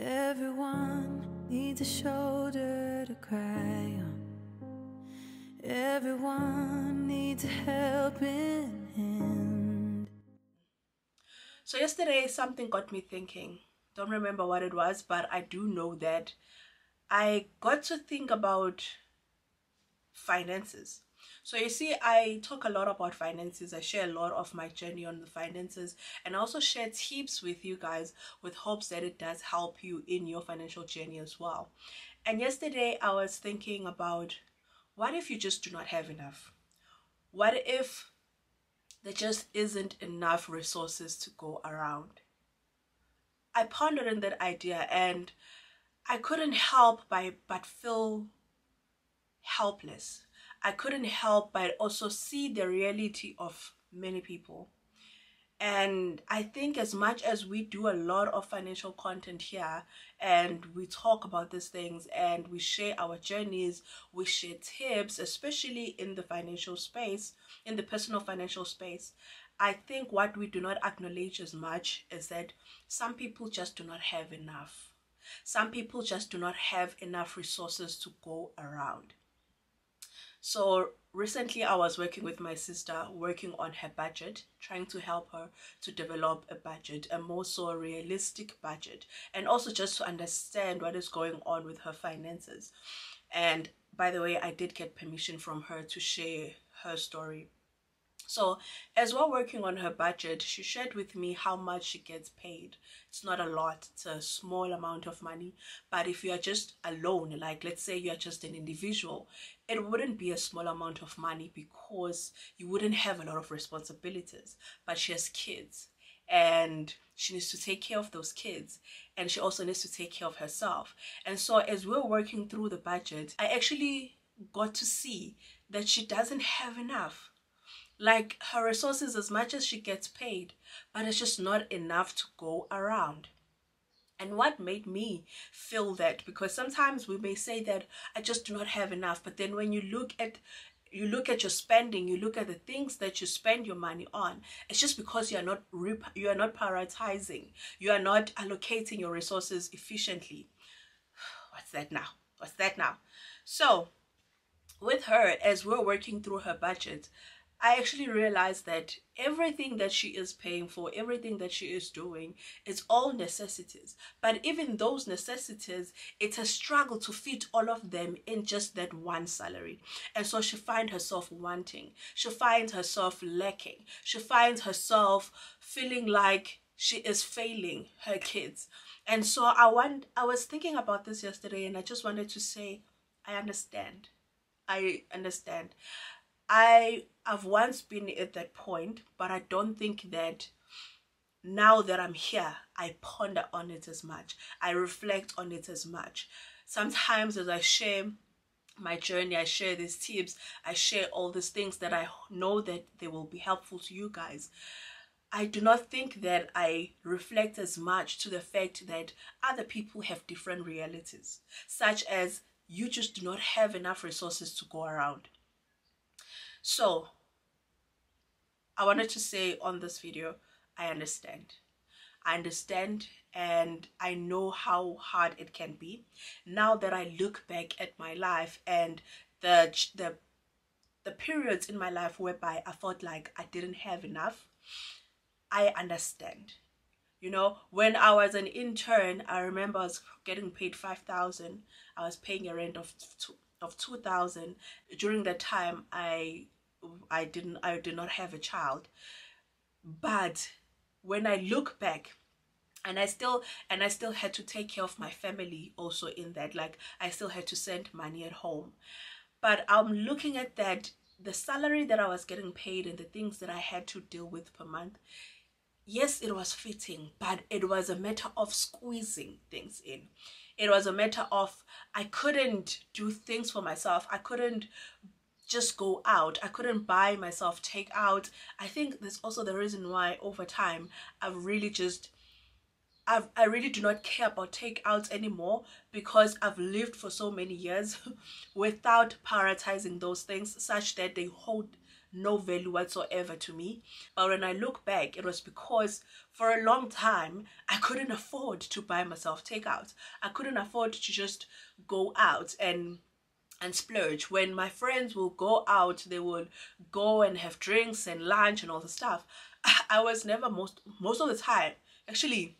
Everyone needs a shoulder to cry on. Everyone needs a helping hand. So yesterday something got me thinking. Don't remember what it was, but I do know that I got to think about finances. So you see, I talk a lot about finances. I share a lot of my journey on the finances, and I also share tips with you guys with hopes that it does help you in your financial journey as well. And yesterday I was thinking about, what if you just do not have enough? What if there just isn't enough resources to go around? I pondered on that idea, and I couldn't help but feel helpless. I couldn't help but also see the reality of many people. And I think as much as we do a lot of financial content here and we talk about these things and we share our journeys, we share tips, especially in the financial space, in the personal financial space, I think what we do not acknowledge as much is that some people just do not have enough. Some people just do not have enough resources to go around. So recently I was working with my sister, working on her budget, trying to help her to develop a budget, a more so realistic budget, and also just to understand what is going on with her finances. And by the way, I did get permission from her to share her story. So as we're working on her budget, she shared with me how much she gets paid. It's not a lot, it's a small amount of money. But if you are just alone, like let's say you are just an individual, it wouldn't be a small amount of money because you wouldn't have a lot of responsibilities. But she has kids and she needs to take care of those kids, and she also needs to take care of herself. And so as we're working through the budget, I actually got to see that she doesn't have enough. Like her resources, as much as she gets paid, but it's just not enough to go around. And what made me feel that, because sometimes we may say that I just do not have enough, but then when you look at your spending, you look at the things that you spend your money on, it's just because you are not prioritizing, you are not allocating your resources efficiently. What's that now? What's that now? So with her, as we're working through her budget, I actually realized that everything that she is paying for, everything that she is doing, is all necessities. But even those necessities, it's a struggle to fit all of them in just that one salary. And so she finds herself wanting. She finds herself lacking. She finds herself feeling like she is failing her kids. And so I was thinking about this yesterday, and I just wanted to say, I understand. I understand. I've once been at that point, but I don't think that now that I'm here, I ponder on it as much. I reflect on it as much. Sometimes as I share my journey, I share these tips, I share all these things that I know that they will be helpful to you guys. I do not think that I reflect as much to the fact that other people have different realities, such as you just do not have enough resources to go around. So I wanted to say on this video, I understand. I understand, and I know how hard it can be. Now that I look back at my life and the periods in my life whereby I felt like I didn't have enough, I understand. You know, when I was an intern, I remember I was getting paid 5,000. I was paying a rent of 2,000. During that time, I did not have a child. But when I look back, and I still had to take care of my family also in that, like I still had to send money at home. But I'm looking at that, the salary that I was getting paid and the things that I had to deal with per month, yes, it was fitting, but it was a matter of squeezing things in. It was a matter of, I couldn't do things for myself. I couldn't just go out. I couldn't buy myself takeout. I think that's also the reason why over time I really do not care about takeouts anymore, because I've lived for so many years without prioritizing those things such that no value whatsoever to me. But when I look back, it was because for a long time I couldn't afford to buy myself takeout. I couldn't afford to just go out and splurge. When my friends will go out, they will go and have drinks and lunch and all the stuff. I was never, most of the time, actually,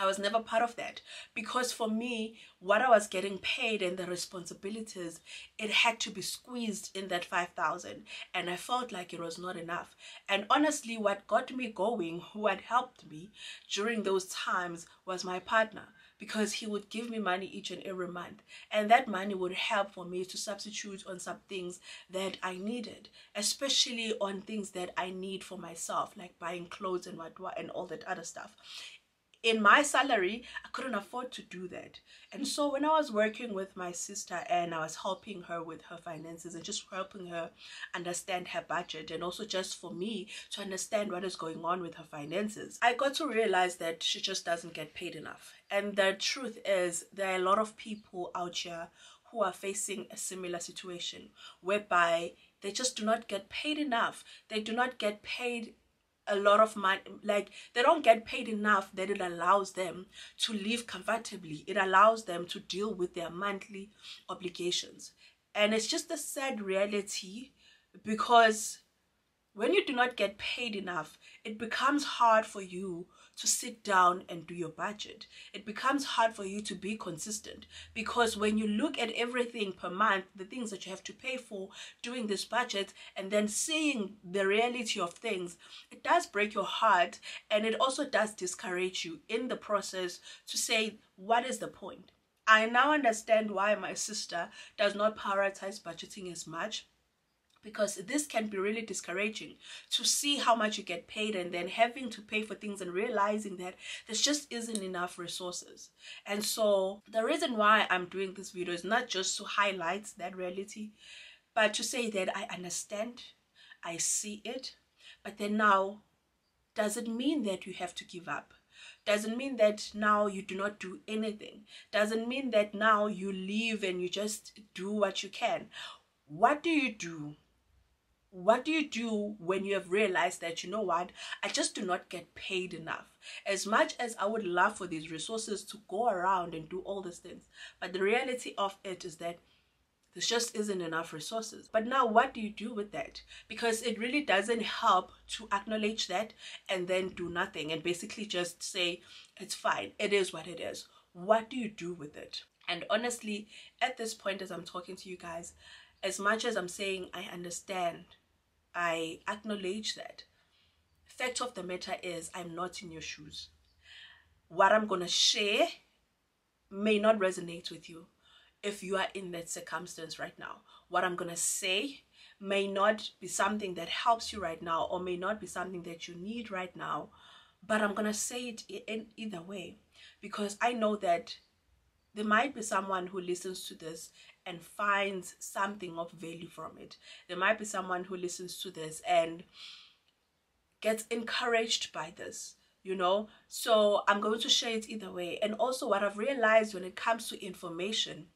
I was never part of that, because for me, what I was getting paid and the responsibilities, it had to be squeezed in that 5,000, and I felt like it was not enough. And honestly, what got me going, who had helped me during those times, was my partner, because he would give me money each and every month, and that money would help for me to substitute on some things that I needed, especially on things that I need for myself, like buying clothes and what and all that other stuff. In my salary, I couldn't afford to do that. And so when I was working with my sister and I was helping her with her finances and just helping her understand her budget, and also just for me to understand what is going on with her finances, I got to realize that she just doesn't get paid enough. And the truth is, there are a lot of people out here who are facing a similar situation whereby they just do not get paid enough. They do not get paid a lot of money, like they don't get paid enough that it allows them to live comfortably. It allows them to deal with their monthly obligations. And it's just a sad reality, because when you do not get paid enough, it becomes hard for you to sit down and do your budget. It becomes hard for you to be consistent, because when you look at everything per month, the things that you have to pay for, doing this budget, and then seeing the reality of things, it does break your heart, and it also does discourage you in the process to say, what is the point? I now understand why my sister does not prioritize budgeting as much, because this can be really discouraging to see how much you get paid and then having to pay for things and realizing that there just isn't enough resources. And so the reason why I'm doing this video is not just to highlight that reality, but to say that I understand, I see it, but then now, does it mean that you have to give up? Doesn't mean that now you do not do anything. Doesn't mean that now you leave and you just do what you can. What do you do? What do you do when you have realized that, you know what, I just do not get paid enough? As much as I would love for these resources to go around and do all these things, but the reality of it is that there just isn't enough resources. But now what do you do with that? Because it really doesn't help to acknowledge that and then do nothing and basically just say, it's fine, it is what it is. What do you do with it? And honestly, at this point, as I'm talking to you guys, as much as I'm saying I understand, I acknowledge that, fact of the matter is, I'm not in your shoes. What I'm going to share may not resonate with you if you are in that circumstance right now. What I'm going to say may not be something that helps you right now, or may not be something that you need right now, but I'm going to say it in either way, because I know that there might be someone who listens to this and finds something of value from it. There might be someone who listens to this and gets encouraged by this, you know. So I'm going to share it either way. And also, what I've realized when it comes to information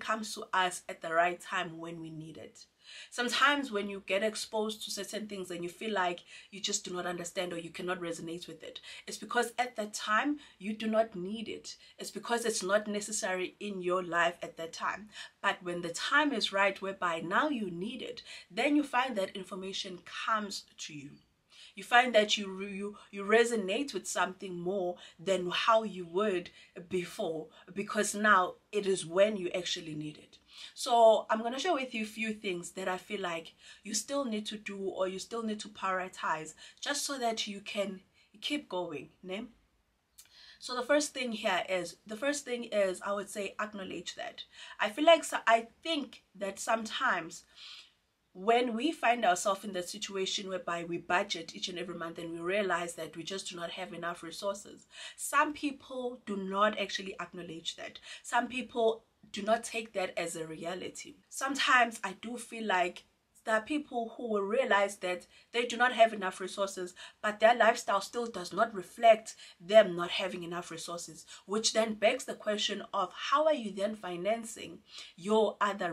comes to us at the right time when we need it. Sometimes when you get exposed to certain things and you feel like you just do not understand or you cannot resonate with it, it's because at that time you do not need it. It's because it's not necessary in your life at that time. But when the time is right whereby now you need it, then you find that information comes to you. You find that you resonate with something more than how you would before, because now it is when you actually need it. So I'm going to share with you a few things that I feel like you still need to do, or you still need to prioritize, just so that you can keep going. Né? So the first thing is, I would say, acknowledge that. I think that sometimes when we find ourselves in that situation whereby we budget each and every month and we realize that we just do not have enough resources, some people do not actually acknowledge that. Some people do not take that as a reality. Sometimes I do feel like There are people who will realize that they do not have enough resources, but their lifestyle still does not reflect them not having enough resources, which then begs the question of how are you then financing your other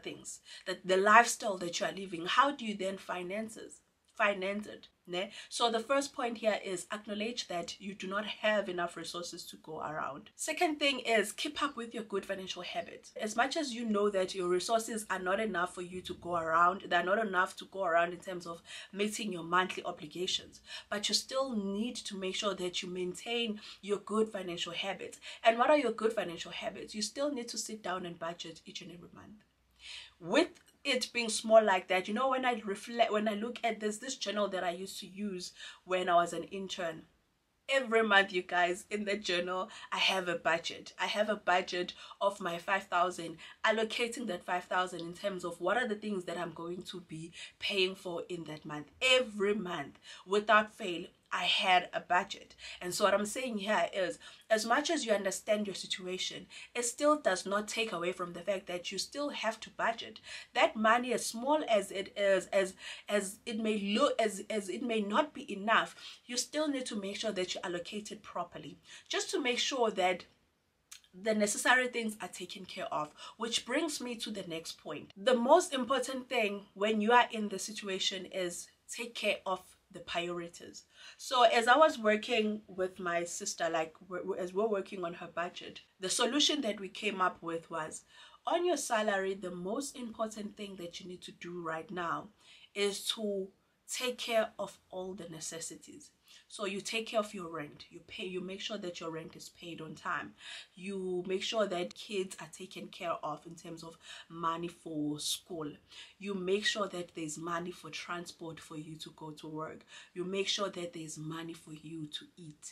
things, that the lifestyle that you are living, how do you then finance it? Ne? So the first point here is acknowledge that you do not have enough resources to go around. Second thing is keep up with your good financial habits. As much as you know that your resources are not enough for you to go around, they're not enough to go around in terms of meeting your monthly obligations, but you still need to make sure that you maintain your good financial habits. And what are your good financial habits? You still need to sit down and budget each and every month. With it being small like that, when I look at this journal that I used to use when I was an intern, every month, you guys, in the journal, I have a budget. I have a budget of my 5,000, allocating that 5,000 in terms of what are the things that I'm going to be paying for in that month. Every month, without fail, I had a budget. And so what I'm saying here is, as much as you understand your situation, it still does not take away from the fact that you still have to budget. That money, as small as it is, as it may look, as it may not be enough, you still need to make sure that you allocate it properly, just to make sure that the necessary things are taken care of. Which brings me to the next point. The most important thing when you are in the situation is take care of the priorities. So as I was working with my sister, as we're working on her budget, the solution that we came up with was, on your salary, the most important thing that you need to do right now is to take care of all the necessities. So you take care of your rent, you make sure that your rent is paid on time, you make sure that kids are taken care of in terms of money for school, you make sure that there's money for transport for you to go to work, you make sure that there's money for you to eat,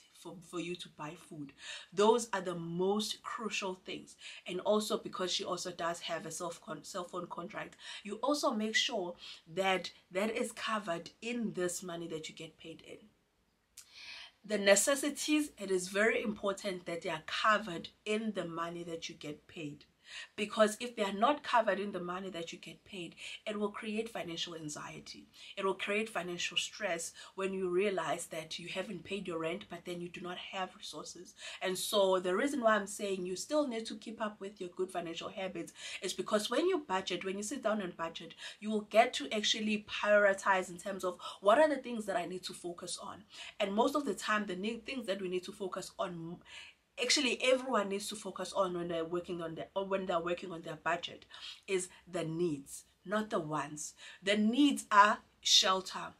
for you to buy food. Those are the most crucial things. And also, because she also does have a cell phone contract, you also make sure that that is covered in this money that you get paid in. The necessities, it is very important that they are covered in the money that you get paid. Because if they are not covered in the money that you get paid, it will create financial anxiety. It will create financial stress when you realize that you haven't paid your rent, but then you do not have resources. And so the reason why I'm saying you still need to keep up with your good financial habits is because when you budget, when you sit down and budget, you will get to actually prioritize in terms of what are the things that I need to focus on. And most of the time, the things that we need to focus on, actually everyone needs to focus on when they're working on their budget, is the needs, not the wants. The needs are shelter,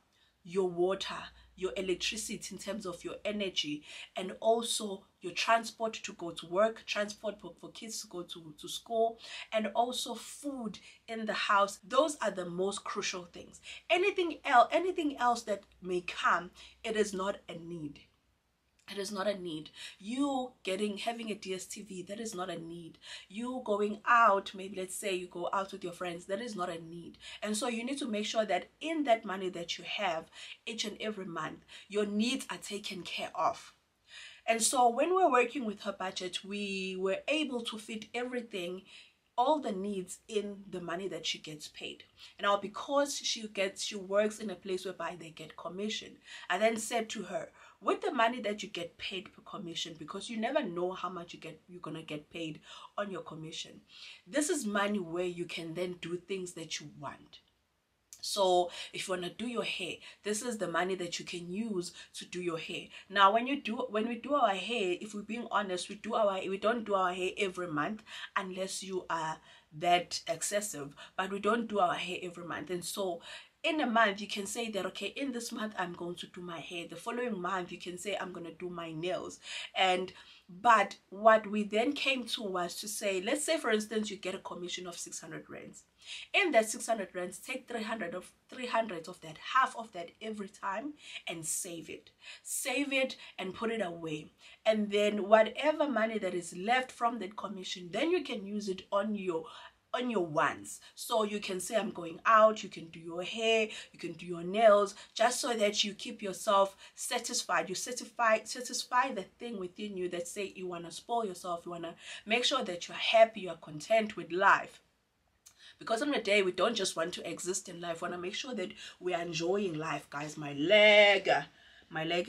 your water, your electricity in terms of your energy, and also your transport to go to work, transport for kids to go to school, and also food in the house. Those are the most crucial things. Anything else that may come, it is not a need. It is not a need. You having a DSTV, that is not a need. You going out, maybe let's say you go out with your friends, that is not a need. And so you need to make sure that in that money that you have each and every month, your needs are taken care of. And so when we're working with her budget, we were able to fit everything, all the needs, in the money that she gets paid. Now, because she works in a place whereby they get commission, I then said to her, with the money that you get paid per commission, because you never know how much you're gonna get paid on your commission, this is money where you can then do things that you want. So if you want to do your hair, this is the money that you can use to do your hair. Now, when we do our hair, if we're being honest, we don't do our hair every month unless you are that excessive, but we don't do our hair every month. And so in a month, you can say that, okay, in this month, I'm going to do my hair. The following month, you can say, I'm going to do my nails. But what we then came to was to say, let's say, for instance, you get a commission of 600 rands. In that 600 rands, take 300 of that, half of that every time, and save it. Save it and put it away. And then whatever money that is left from that commission, then you can use it on your wants. So you can say, I'm going out, you can do your hair, you can do your nails, just so that you keep yourself satisfied. You satisfy the thing within you that say you want to spoil yourself, you want to make sure that you're happy, you're content with life. Because on the day, we don't just want to exist in life. We want to make sure that we are enjoying life, guys. My leg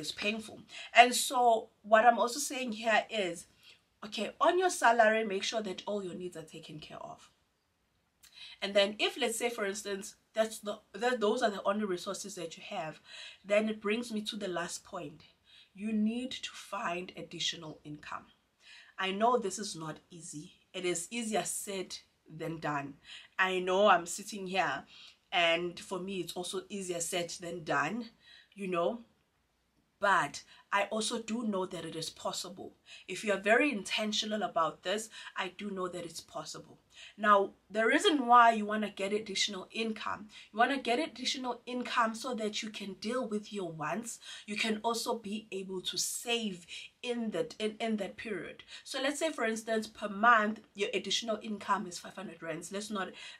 is painful. And so what I'm also saying here is, okay, on your salary, make sure that all your needs are taken care of. And then if, let's say, for instance, those are the only resources that you have, then it brings me to the last point. You need to find additional income. I know this is not easy. It is easier said than done. I know I'm sitting here, and for me it's also easier said than done, you know, but I also do know that it is possible. If you are very intentional about this, I do know that it's possible. Now, the reason why you want to get additional income, you want to get additional income so that you can deal with your wants. You can also be able to save in that period. So let's say, for instance, per month, your additional income is 500 rands.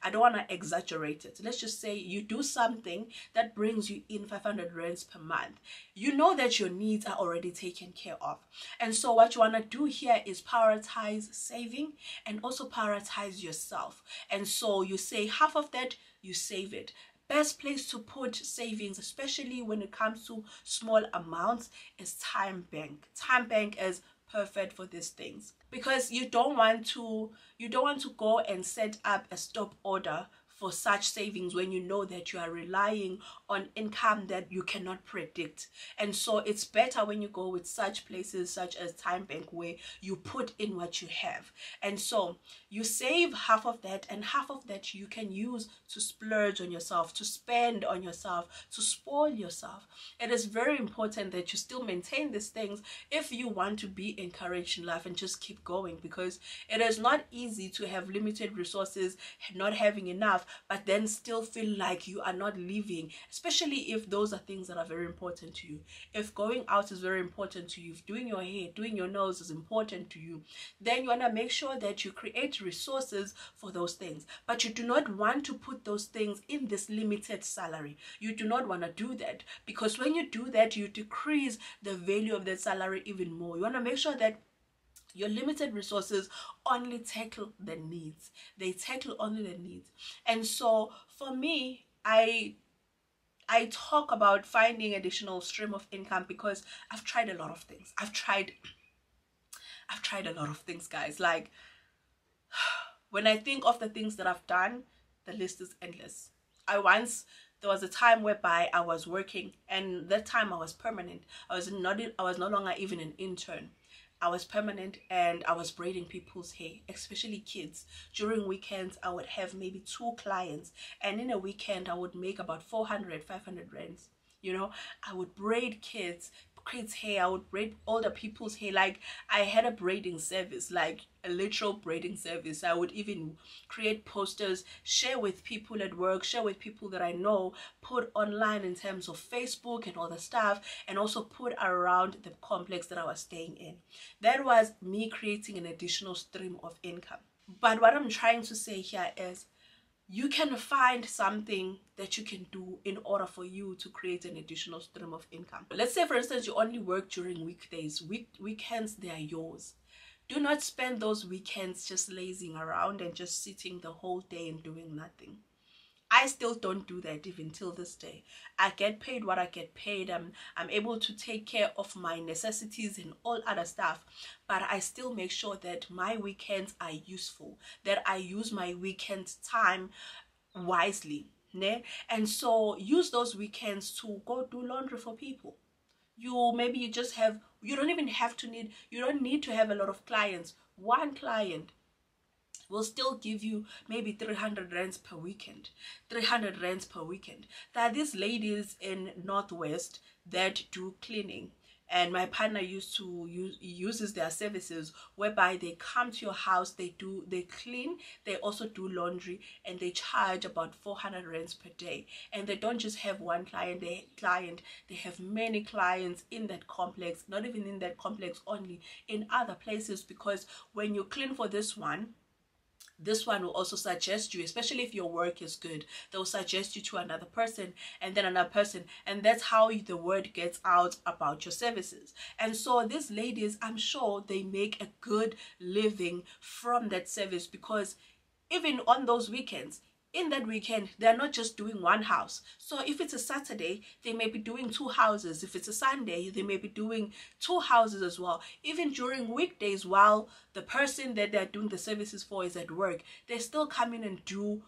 I don't want to exaggerate it. Let's just say you do something that brings you in 500 rands per month. You know that your needs are already taken care of. And so what you want to do here is prioritize saving and also prioritize yourself. And so you say half of that, you save it. Best place to put savings, especially when it comes to small amounts, is Time Bank. Time Bank is perfect for these things, because you don't want to go and set up a stop order for such savings when you know that you are relying on income that you cannot predict. And so it's better when you go with such places such as Time Bank, where you put in what you have. And so you save half of that, and half of that you can use to splurge on yourself, to spend on yourself, to spoil yourself. It is very important that you still maintain these things if you want to be encouraged in life and just keep going, because it is not easy to have limited resources, not having enough, but then still feel like you are not living, especially if those are things that are very important to you. If going out is very important to you, if doing your hair, doing your nose is important to you, then you want to make sure that you create resources for those things. But you do not want to put those things in this limited salary. You do not want to do that, because when you do that, you decrease the value of that salary even more. You want to make sure that your limited resources only tackle the needs. They tackle only the needs. And so for me, I talk about finding additional stream of income because I've tried a lot of things. I've tried a lot of things, guys. Like, when I think of the things that I've done, the list is endless. There was a time whereby I was working, and that time I was permanent. I was no longer even an intern. I was permanent, and I was braiding people's hair, especially kids. During weekends, I would have maybe 2 clients, and in a weekend, I would make about 400, 500 rands. You know, I would braid kids' hair, I would braid older people's hair. Like, I had a braiding service, like a literal braiding service. I would even create posters, share with people at work, share with people that I know, put online in terms of Facebook and all the stuff, and also put around the complex that I was staying in. That was me creating an additional stream of income. But what I'm trying to say here is, you can find something that you can do in order for you to create an additional stream of income. Let's say, for instance, you only work during weekdays. Weekends, they are yours. Do not spend those weekends just lazing around and just sitting the whole day and doing nothing. I still don't do that even till this day. I get paid what I get paid. I'm able to take care of my necessities and all other stuff, but I still make sure that my weekends are useful, that I use my weekend time wisely. Ne? And so use those weekends to go do laundry for people. You don't need to have a lot of clients. One client will still give you maybe 300 rands per weekend. 300 rands per weekend. There are these ladies in Northwest that do cleaning, and my partner uses their services, whereby they come to your house, they clean, they also do laundry, and they charge about 400 rands per day. And they don't just have one client, they have many clients in that complex, not even in that complex only, in other places, because when you clean for this one will also suggest you, especially if your work is good, they'll suggest you to another person, and then another person, and that's how the word gets out about your services. And so these ladies, I'm sure they make a good living from that service, because even on those weekends, in that weekend, they're not just doing one house. So if it's a Saturday, they may be doing 2 houses. If it's a Sunday, they may be doing 2 houses as well. Even during weekdays, while the person that they're doing the services for is at work, they still come in and do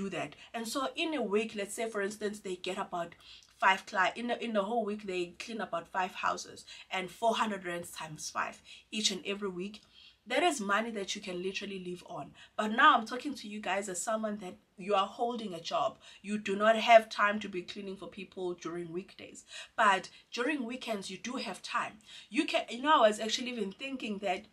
that. And so in a week, let's say for instance, they get about 5 clients in the whole week. They clean about 5 houses, and 400 rands times 5 each and every week. That is money that you can literally live on. But now I'm talking to you guys as someone that you are holding a job. You do not have time to be cleaning for people during weekdays, but during weekends you do have time. You can, I was actually even thinking that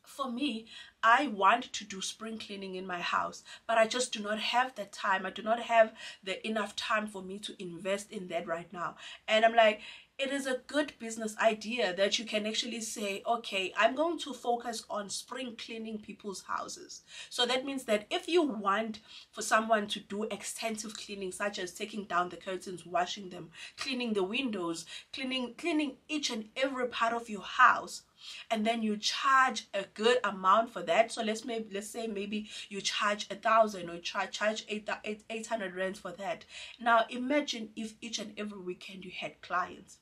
for me, I want to do spring cleaning in my house, but I just do not have the time. I do not have the enough time for me to invest in that right now. And I'm like, it is a good business idea that you can actually say, okay, I'm going to focus on spring cleaning people's houses. So that means that if you want for someone to do extensive cleaning, such as taking down the curtains, washing them, cleaning the windows, cleaning each and every part of your house, and then you charge a good amount for that. So let's say maybe you charge 1,000 or charge 800 rands for that. Now imagine if each and every weekend you had clients.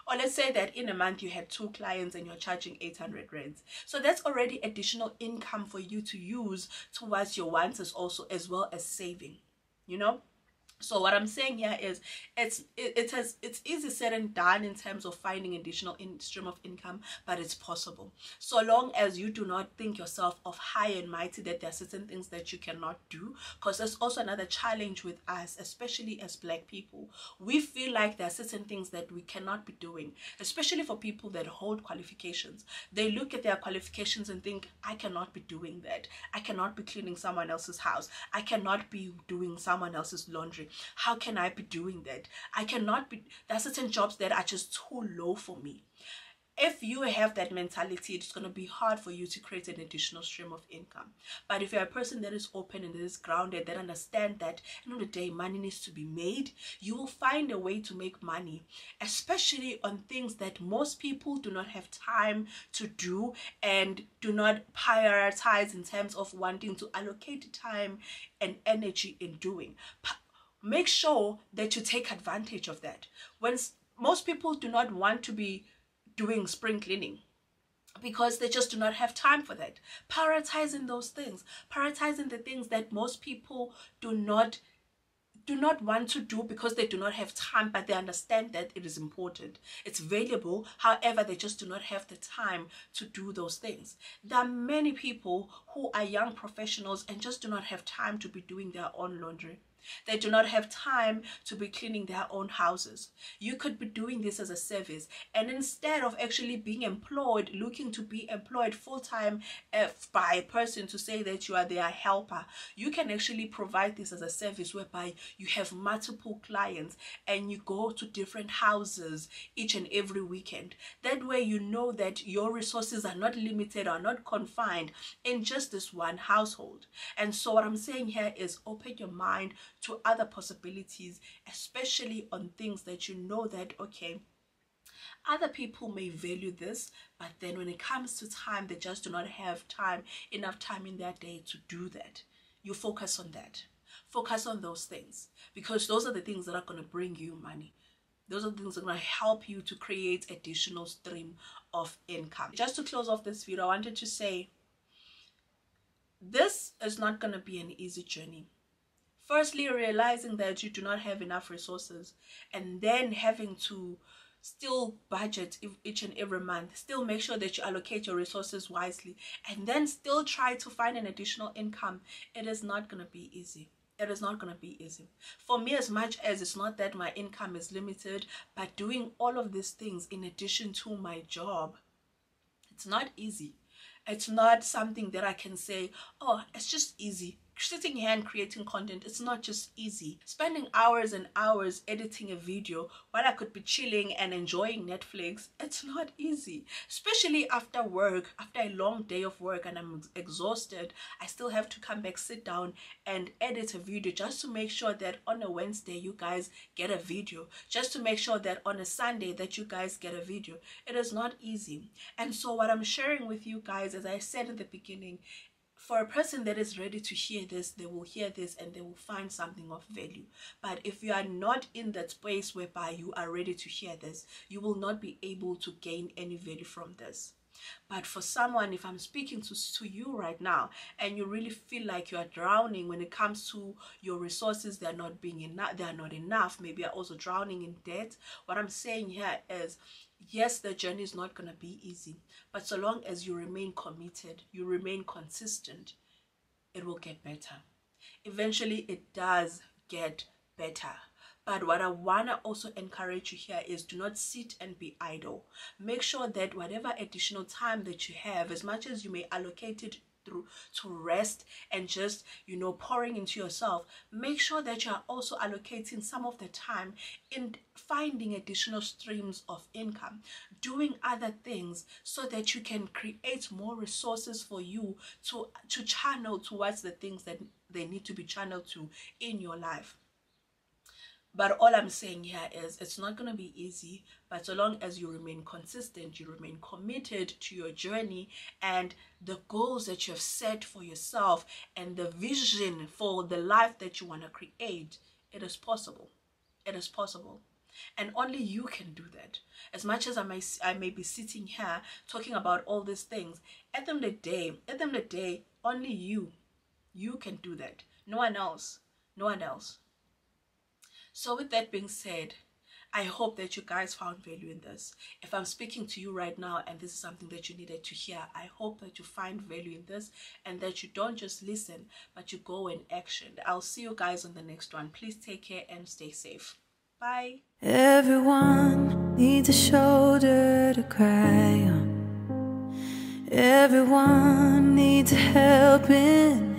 Or let's say that in a month you had 2 clients and you're charging 800 rands. So that's already additional income for you to use towards your wants as well as saving, So what I'm saying here is it's easy said and done in terms of finding additional stream of income, but it's possible. So long as you do not think yourself of high and mighty that there are certain things that you cannot do, because there's also another challenge with us, especially as Black people. We feel like there are certain things that we cannot be doing, especially for people that hold qualifications. They look at their qualifications and think, I cannot be doing that. I cannot be cleaning someone else's house. I cannot be doing someone else's laundry. How can I be doing that? I cannot be. There are certain jobs that are just too low for me. If you have that mentality, it's going to be hard for you to create an additional stream of income. But if you're a person that is open and that is grounded, that understand that at the end of the day, money needs to be made, you will find a way to make money, especially on things that most people do not have time to do and do not prioritize in terms of wanting to allocate time and energy in doing. Make sure that you take advantage of that. When most people do not want to be doing spring cleaning because they just do not have time for that. Prioritizing those things, prioritizing the things that most people do not want to do because they do not have time, but they understand that it is important. It's valuable. However, they just do not have the time to do those things. There are many people who are young professionals and just do not have time to be doing their own laundry. They do not have time to be cleaning their own houses. You could be doing this as a service, and instead of actually being employed, looking to be employed full-time by a person to say that you are their helper, you can actually provide this as a service whereby you have multiple clients and you go to different houses each and every weekend. That way you know that your resources are not limited or not confined in just this one household. And so what I'm saying here is open your mind to other possibilities, especially on things that you know that, okay, other people may value this, but then when it comes to time, they just do not have enough time in their day to do that. You focus on that. Focus on those things, because those are the things that are going to bring you money. Those are the things that are going to help you to create additional stream of income. Just to close off this video, I wanted to say, this is not going to be an easy journey. Firstly, realizing that you do not have enough resources, and then having to still budget each and every month, still make sure that you allocate your resources wisely, and then still try to find an additional income. It is not going to be easy. It is not going to be easy. For me, as much as it's not that my income is limited, but doing all of these things in addition to my job, it's not easy. It's not something that I can say, oh, it's just easy. Sitting here and creating content, it's not just easy. Spending hours and hours editing a video while I could be chilling and enjoying Netflix, it's not easy. Especially after work, after a long day of work and I'm exhausted, I still have to come back, sit down and edit a video just to make sure that on a Wednesday you guys get a video. Just to make sure that on a Sunday that you guys get a video. It is not easy. And so what I'm sharing with you guys, as I said in the beginning, For a person that is ready to hear this, they will hear this and they will find something of value. But if you are not in that space whereby you are ready to hear this, you will not be able to gain any value from this. But for someone, if I'm speaking to you right now and you really feel like you are drowning when it comes to your resources, they're not being enough, they are not enough, maybe you're also drowning in debt, what I'm saying here is, yes, the journey is not going to be easy, but so long as you remain committed, you remain consistent, it will get better. Eventually it does get better. But what I want to also encourage you here is, do not sit and be idle. Make sure that whatever additional time that you have, as much as you may allocate it through to rest and just, pouring into yourself, make sure that you are also allocating some of the time in finding additional streams of income, doing other things, so that you can create more resources for you to channel towards the things that they need to be channeled to in your life. But all I'm saying here is, it's not going to be easy, but so long as you remain consistent, you remain committed to your journey and the goals that you have set for yourself and the vision for the life that you want to create, it is possible. It is possible. And only you can do that. As much as I may be sitting here talking about all these things, at the end of the day, only you can do that. No one else. No one else. So with that being said, I hope that you guys found value in this. If I'm speaking to you right now and this is something that you needed to hear, I hope that you find value in this and that you don't just listen, but you go in action. I'll see you guys on the next one. Please take care and stay safe. Bye. Everyone needs a shoulder to cry on. Everyone needs a helping